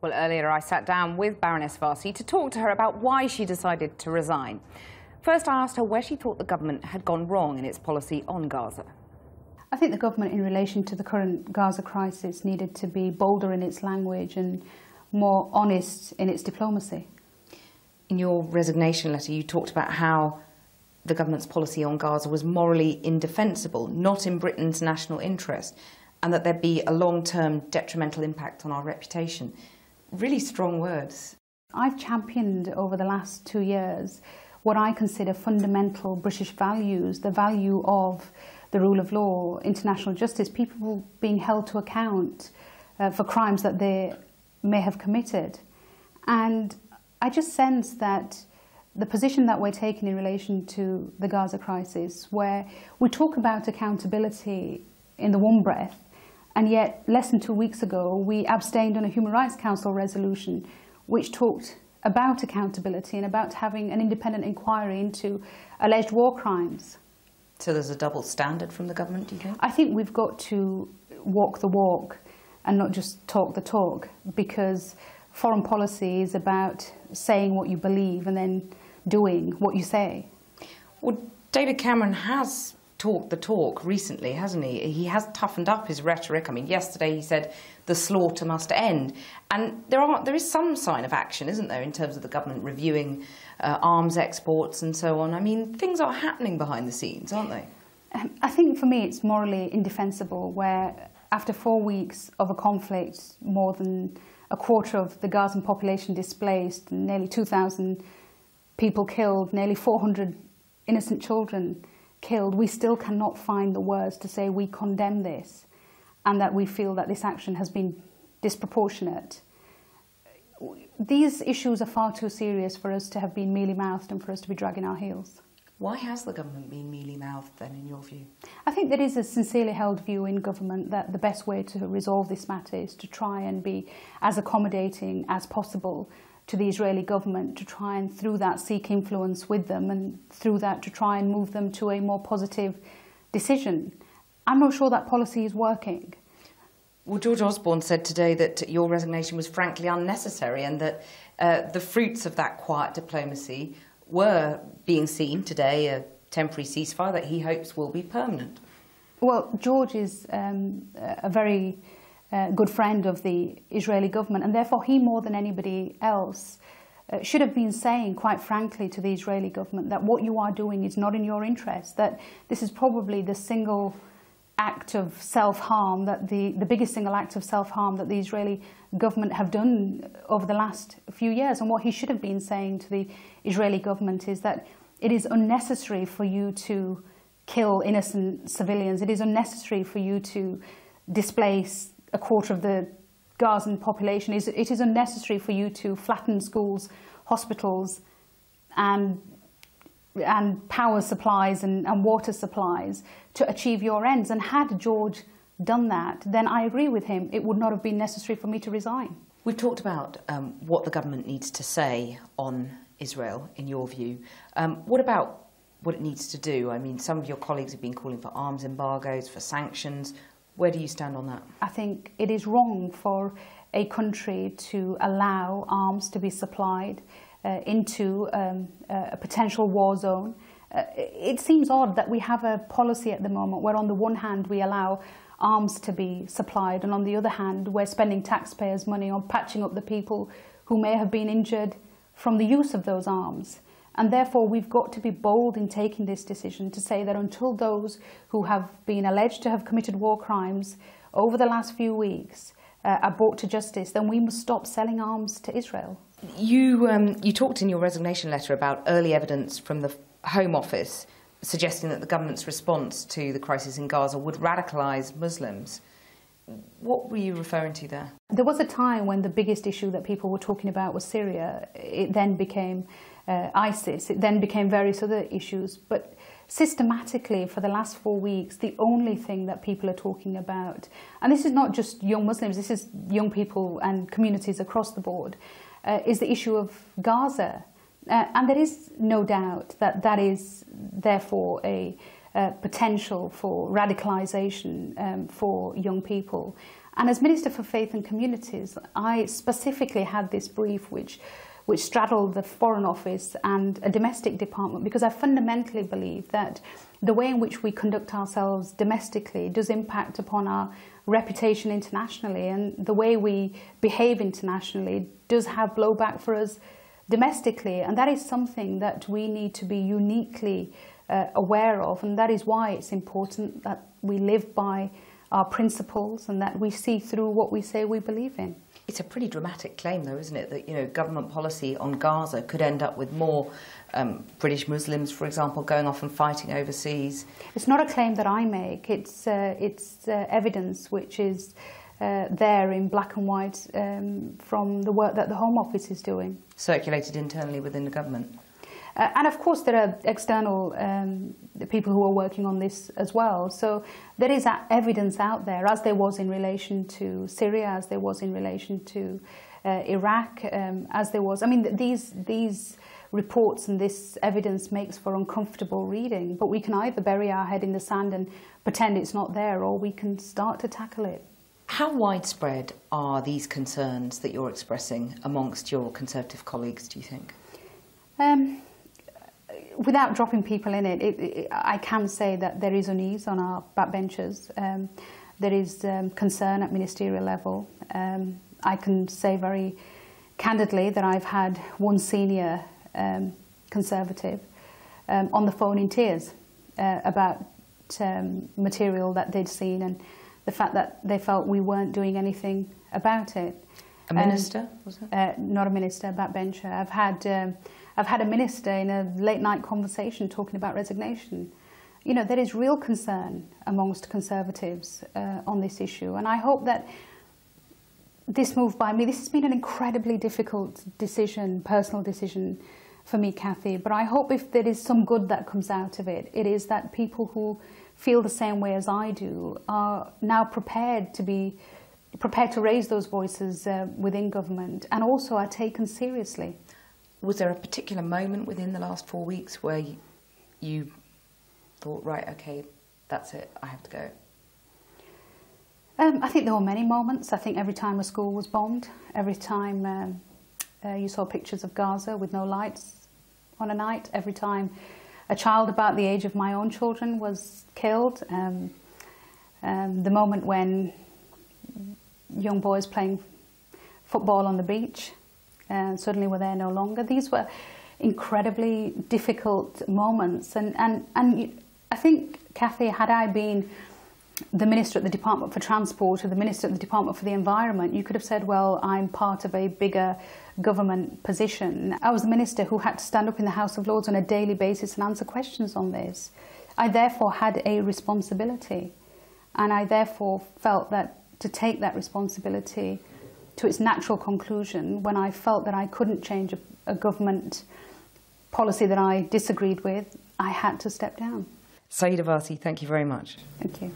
Well, earlier I sat down with Baroness Warsi to talk to her about why she decided to resign. First, I asked her where she thought the government had gone wrong in its policy on Gaza. I think the government, in relation to the current Gaza crisis, needed to be bolder in its language and more honest in its diplomacy. In your resignation letter, you talked about how the government's policy on Gaza was morally indefensible, not in Britain's national interest, and that there'd be a long-term detrimental impact on our reputation. Really strong words. I've championed over the last 2 years what I consider fundamental British values, the value of the rule of law, international justice, people being held to account for crimes that they may have committed. And I just sense that the position that we're taking in relation to the Gaza crisis, where we talk about accountability in the one breath, and yet less than 2 weeks ago we abstained on a Human Rights Council resolution which talked about accountability and about having an independent inquiry into alleged war crimes. So there's a double standard from the government, do you think? I think we've got to walk the walk and not just talk the talk, because foreign policy is about saying what you believe and then doing what you say. Well, David Cameron has talked the talk recently, hasn't he? He has toughened up his rhetoric. I mean, yesterday he said the slaughter must end. And there is some sign of action, isn't there, in terms of the government reviewing arms exports and so on. I mean, things are happening behind the scenes, aren't they? I think for me it's morally indefensible where after 4 weeks of a conflict, more than a quarter of the Gazan population displaced, nearly 2,000 people killed, nearly 400 innocent children killed, we still cannot find the words to say we condemn this and that we feel that this action has been disproportionate. These issues are far too serious for us to have been mealy-mouthed and for us to be dragging our heels. Why has the government been mealy-mouthed then, in your view? I think there is a sincerely held view in government that the best way to resolve this matter is to try and be as accommodating as possible to the Israeli government, to try and through that seek influence with them and through that to try and move them to a more positive decision. I'm not sure that policy is working. Well, George Osborne said today that your resignation was frankly unnecessary and that the fruits of that quiet diplomacy were being seen today, a temporary ceasefire that he hopes will be permanent. Well, George is a very good friend of the Israeli government, and therefore he, more than anybody else, should have been saying, quite frankly, to the Israeli government that what you are doing is not in your interest, that this is probably the single act of self-harm, that the biggest single act of self-harm that the Israeli government have done over the last few years. And what he should have been saying to the Israeli government is that it is unnecessary for you to kill innocent civilians. It is unnecessary for you to displace a quarter of the Gazan population. It is unnecessary for you to flatten schools, hospitals, and power supplies and water supplies to achieve your ends. And had George done that, then I agree with him, it would not have been necessary for me to resign. We've talked about what the government needs to say on Israel, in your view. What about what it needs to do? I mean, some of your colleagues have been calling for arms embargoes, for sanctions. Where do you stand on that? I think it is wrong for a country to allow arms to be supplied into a potential war zone. It seems odd that we have a policy at the moment where on the one hand we allow arms to be supplied and on the other hand we're spending taxpayers' money on patching up the people who may have been injured from the use of those arms. And therefore we've got to be bold in taking this decision to say that until those who have been alleged to have committed war crimes over the last few weeks are brought to justice, then we must stop selling arms to Israel. You talked in your resignation letter about early evidence from the Home Office suggesting that the government's response to the crisis in Gaza would radicalise Muslims. What were you referring to there? There was a time when the biggest issue that people were talking about was Syria. It then became ISIS. It then became various other issues. But systematically, for the last 4 weeks, the only thing that people are talking about, and this is not just young Muslims, this is young people and communities across the board, is the issue of Gaza. And there is no doubt that that is, therefore, a potential for radicalisation for young people. And as Minister for Faith and Communities, I specifically had this brief which straddled the Foreign Office and a domestic department, because I fundamentally believe that the way in which we conduct ourselves domestically does impact upon our reputation internationally, and the way we behave internationally does have blowback for us domestically, and that is something that we need to be uniquely aware of, and that is why it's important that we live by our principles and that we see through what we say we believe in. It's a pretty dramatic claim, though, isn't it, that, you know, government policy on Gaza could end up with more British Muslims, for example, going off and fighting overseas. It's not a claim that I make. It's evidence which is there in black and white from the work that the Home Office is doing. Circulated internally within the government. And of course there are external people who are working on this as well. So there is evidence out there, as there was in relation to Syria, as there was in relation to Iraq, as there was. I mean, these reports and this evidence makes for uncomfortable reading, but we can either bury our head in the sand and pretend it's not there, or we can start to tackle it. How widespread are these concerns that you're expressing amongst your Conservative colleagues, do you think? Without dropping people in it, I can say that there is unease on our backbenchers. There is concern at ministerial level. I can say very candidly that I've had one senior Conservative on the phone in tears about material that they'd seen and the fact that they felt we weren't doing anything about it. A minister, was it? Not a minister, a backbencher. I've had a minister in a late-night conversation talking about resignation. You know, there is real concern amongst Conservatives on this issue, and I hope that this move by me, this has been an incredibly difficult decision, personal decision for me, Cathy, but I hope if there is some good that comes out of it, it is that people who feel the same way as I do are now prepared to raise those voices within government, and also are taken seriously. Was there a particular moment within the last 4 weeks where you thought, right, okay, that's it, I have to go? I think there were many moments. I think every time a school was bombed, every time you saw pictures of Gaza with no lights on a night, every time a child about the age of my own children was killed, the moment when young boys playing football on the beach suddenly were there no longer. These were incredibly difficult moments, and I think, Cathy, had I been the Minister at the Department for Transport or the Minister at the Department for the Environment, you could have said, well, I'm part of a bigger government position. I was the Minister who had to stand up in the House of Lords on a daily basis and answer questions on this. I therefore had a responsibility, and I therefore felt that to take that responsibility to its natural conclusion, when I felt that I couldn't change a government policy that I disagreed with, I had to step down. Sayeeda Warsi, thank you very much. Thank you.